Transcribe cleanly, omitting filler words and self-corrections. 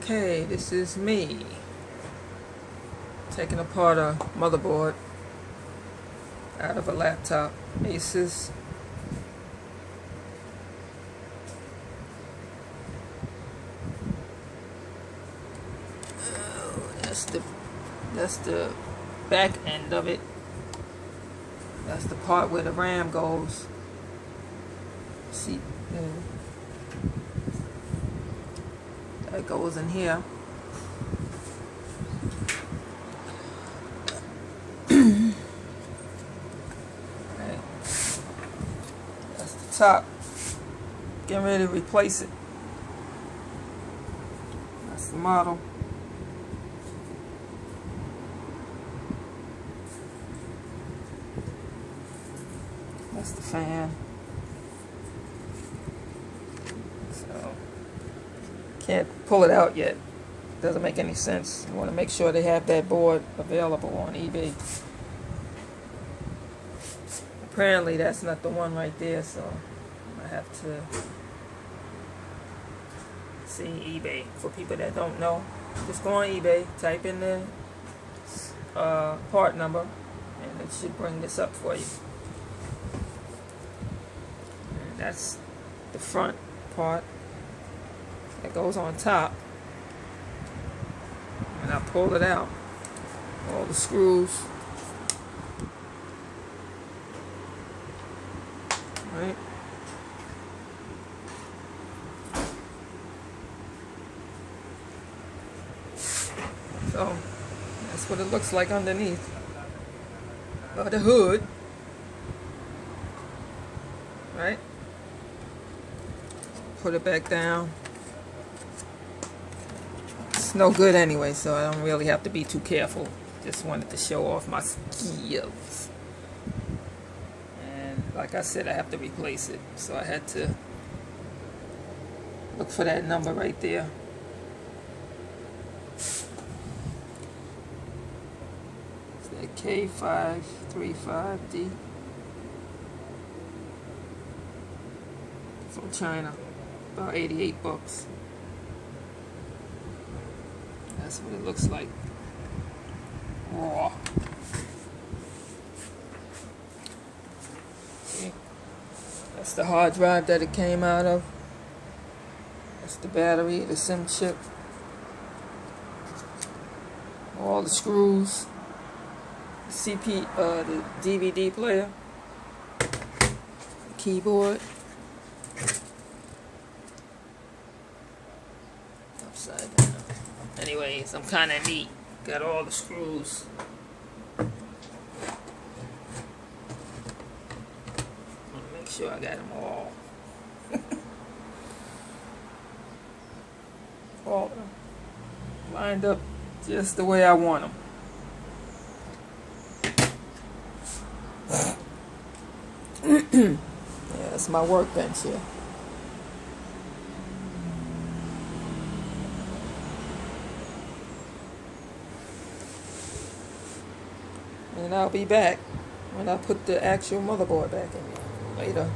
Okay, this is me taking apart a motherboard out of a laptop, Asus. That's the back end of it. That's the part where the RAM goes. See, that goes in here. Right. That's the top. Getting ready to replace it. That's the model. That's the fan. So, can't pull it out yet. Doesn't make any sense. You want to make sure they have that board available on eBay. Apparently that's not the one right there, so I have to see eBay. For people that don't know, just go on eBay, type in the part number, and it should bring this up for you. And that's the front part that goes on top. And I pull it out, all the screws, right? So that's what it looks like underneath the hood, right? Put it back down. It's no good anyway, so I don't really have to be too careful. Just wanted to show off my skills. And like I said, I have to replace it, so I had to look for that number right there. It's that K535D from China, about 88 bucks. That's what it looks like raw. See? That's the hard drive that it came out of. That's the battery, the SIM chip, all the screws, the the DVD player, the keyboard, upside down. Anyways, I'm kind of neat. Got all the screws. I'm gonna make sure I got them all. All of them lined up just the way I want them. Yeah, that's my workbench here. And I'll be back when I put the actual motherboard back in later.